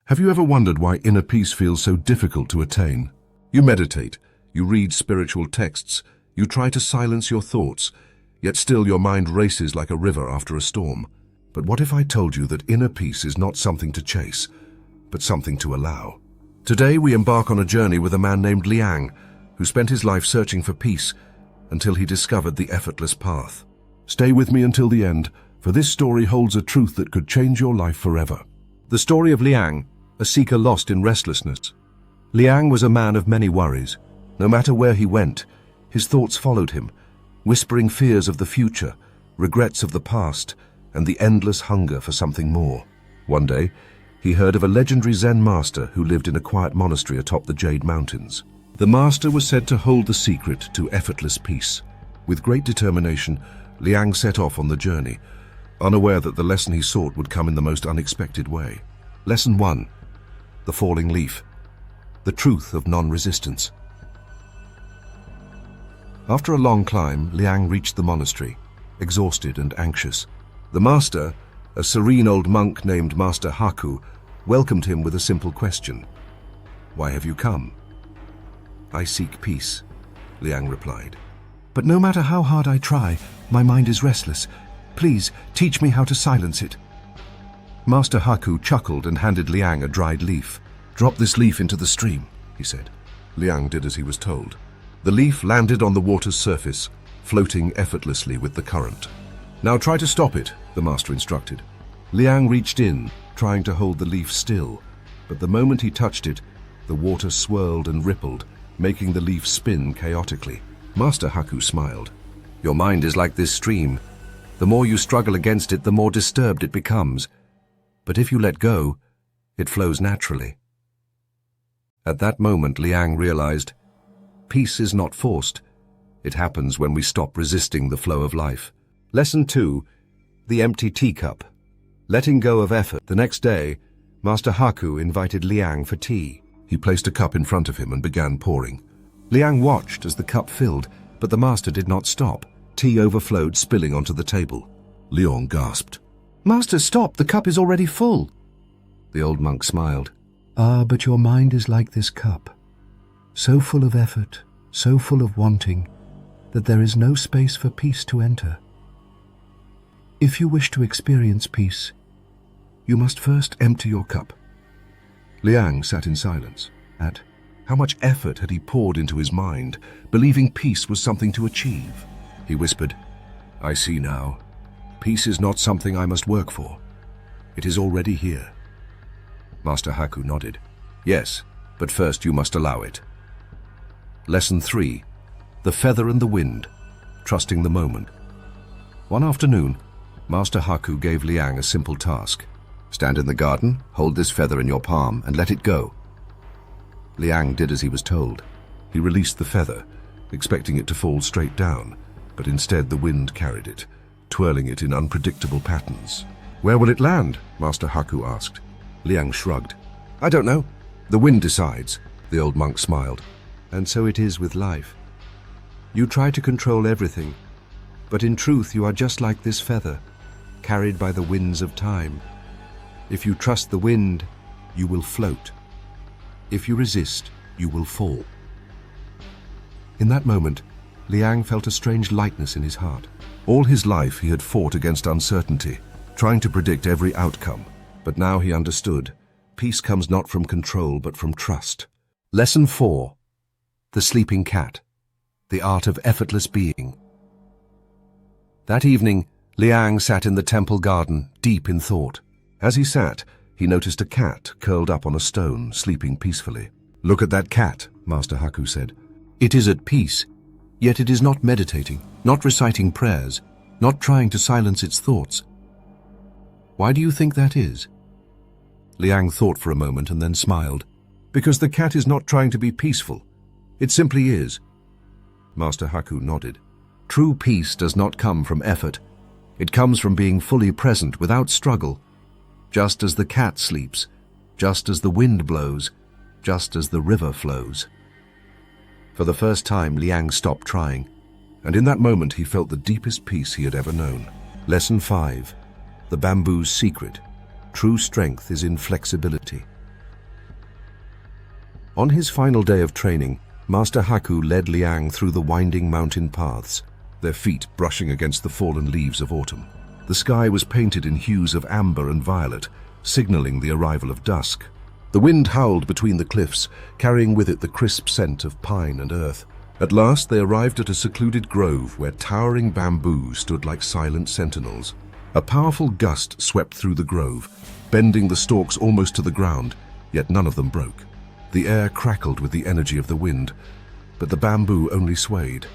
Have you ever wondered why inner peace feels so difficult to attain? You meditate, you read spiritual texts, you try to silence your thoughts, yet still your mind races like a river after a storm. But what if I told you that inner peace is not something to chase, but something to allow? Today we embark on a journey with a man named Liang, who spent his life searching for peace until he discovered the effortless path. Stay with me until the end, for this story holds a truth that could change your life forever. The story of Liang, a seeker lost in restlessness. Liang was a man of many worries. No matter where he went, his thoughts followed him, whispering fears of the future, regrets of the past, and the endless hunger for something more. One day, he heard of a legendary Zen master who lived in a quiet monastery atop the Jade Mountains. The master was said to hold the secret to effortless peace. With great determination, Liang set off on the journey, unaware that the lesson he sought would come in the most unexpected way. Lesson 1. The falling leaf. The truth of non-resistance. After a long climb, Liang reached the monastery, exhausted and anxious. The master, a serene old monk named Master Haku, welcomed him with a simple question. "Why have you come?" "I seek peace," Liang replied. "But no matter how hard I try, my mind is restless. Please, teach me how to silence it." Master Haku chuckled and handed Liang a dried leaf. "Drop this leaf into the stream," he said. Liang did as he was told. The leaf landed on the water's surface, floating effortlessly with the current. "Now try to stop it," the master instructed. Liang reached in, trying to hold the leaf still, but the moment he touched it, the water swirled and rippled, making the leaf spin chaotically. Master Haku smiled. "Your mind is like this stream. The more you struggle against it, the more disturbed it becomes. But if you let go, it flows naturally." At that moment, Liang realized, peace is not forced. It happens when we stop resisting the flow of life. Lesson 2. The empty teacup. Letting go of effort. The next day, Master Haku invited Liang for tea. He placed a cup in front of him and began pouring. Liang watched as the cup filled, but the master did not stop. Tea overflowed, spilling onto the table. Liang gasped. "Master, stop! The cup is already full." The old monk smiled. "Ah, but your mind is like this cup, so full of effort, so full of wanting, that there is no space for peace to enter. If you wish to experience peace, you must first empty your cup." Liang sat in silence. At how much effort had he poured into his mind, believing peace was something to achieve? He whispered, "I see now. Peace is not something I must work for. It is already here." Master Haku nodded. "Yes, but first you must allow it." Lesson 3. The feather and the wind. Trusting the moment. One afternoon, Master Haku gave Liang a simple task. "Stand in the garden, hold this feather in your palm, and let it go." Liang did as he was told. He released the feather, expecting it to fall straight down, but instead the wind carried it, twirling it in unpredictable patterns. "Where will it land?" Master Haku asked. Liang shrugged. "I don't know. The wind decides," the old monk smiled. "And so it is with life. You try to control everything, but in truth you are just like this feather, carried by the winds of time. If you trust the wind, you will float. If you resist, you will fall." In that moment, Liang felt a strange lightness in his heart. All his life he had fought against uncertainty, trying to predict every outcome. But now he understood. Peace comes not from control, but from trust. Lesson 4. The sleeping cat. The art of effortless being. That evening, Liang sat in the temple garden, deep in thought. As he sat, he noticed a cat curled up on a stone, sleeping peacefully. "Look at that cat," Master Haku said. "It is at peace, yet it is not meditating, not reciting prayers, not trying to silence its thoughts. Why do you think that is?" Liang thought for a moment and then smiled. "Because the cat is not trying to be peaceful. It simply is." Master Haku nodded. True peace does not come from effort. It comes from being fully present without struggle. Just as the cat sleeps, just as the wind blows, just as the river flows. For the first time, Liang stopped trying, and in that moment he felt the deepest peace he had ever known. Lesson 5. The bamboo's secret. True strength is in flexibility. On his final day of training, Master Haku led Liang through the winding mountain paths, their feet brushing against the fallen leaves of autumn. The sky was painted in hues of amber and violet, signaling the arrival of dusk. The wind howled between the cliffs, carrying with it the crisp scent of pine and earth. At last they arrived at a secluded grove where towering bamboo stood like silent sentinels. A powerful gust swept through the grove, bending the stalks almost to the ground, yet none of them broke. The air crackled with the energy of the wind, but the bamboo only swayed,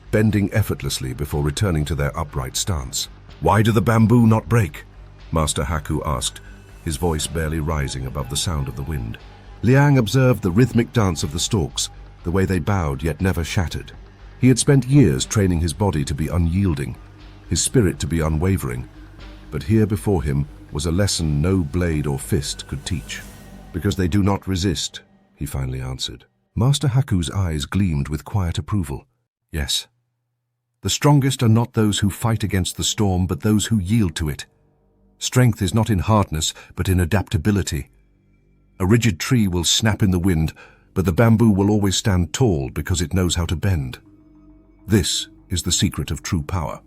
bending effortlessly before returning to their upright stance. "Why do the bamboo not break?" Master Haku asked, his voice barely rising above the sound of the wind. Liang observed the rhythmic dance of the stalks, the way they bowed yet never shattered. He had spent years training his body to be unyielding, his spirit to be unwavering, but here before him was a lesson no blade or fist could teach. "Because they do not resist," he finally answered. Master Haku's eyes gleamed with quiet approval. "Yes. The strongest are not those who fight against the storm, but those who yield to it. Strength is not in hardness, but in adaptability. A rigid tree will snap in the wind, but the bamboo will always stand tall because it knows how to bend. This is the secret of true power."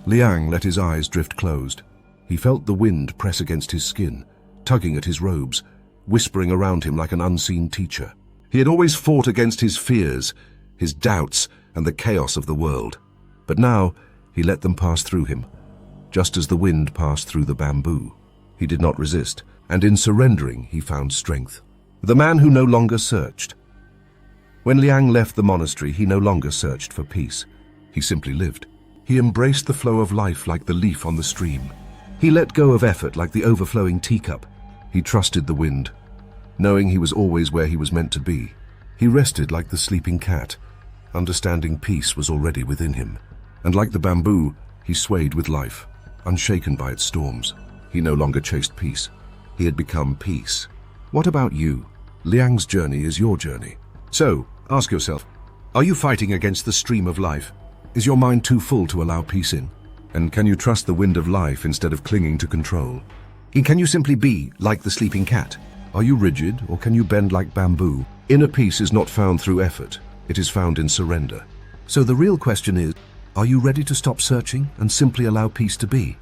Liang let his eyes drift closed. He felt the wind press against his skin, tugging at his robes, whispering around him like an unseen teacher. He had always fought against his fears, his doubts, and the chaos of the world. But now he let them pass through him, just as the wind passed through the bamboo. He did not resist, and in surrendering he found strength. The man who no longer searched. When Liang left the monastery, he no longer searched for peace. He simply lived. He embraced the flow of life like the leaf on the stream. He let go of effort like the overflowing teacup. He trusted the wind, knowing he was always where he was meant to be. He rested like the sleeping cat, understanding peace was already within him. And like the bamboo, he swayed with life, unshaken by its storms. He no longer chased peace. He had become peace. What about you? Liang's journey is your journey. So, ask yourself, are you fighting against the stream of life? Is your mind too full to allow peace in? And can you trust the wind of life instead of clinging to control? And can you simply be like the sleeping cat? Are you rigid, or can you bend like bamboo? Inner peace is not found through effort. It is found in surrender. So the real question is, are you ready to stop searching and simply allow peace to be?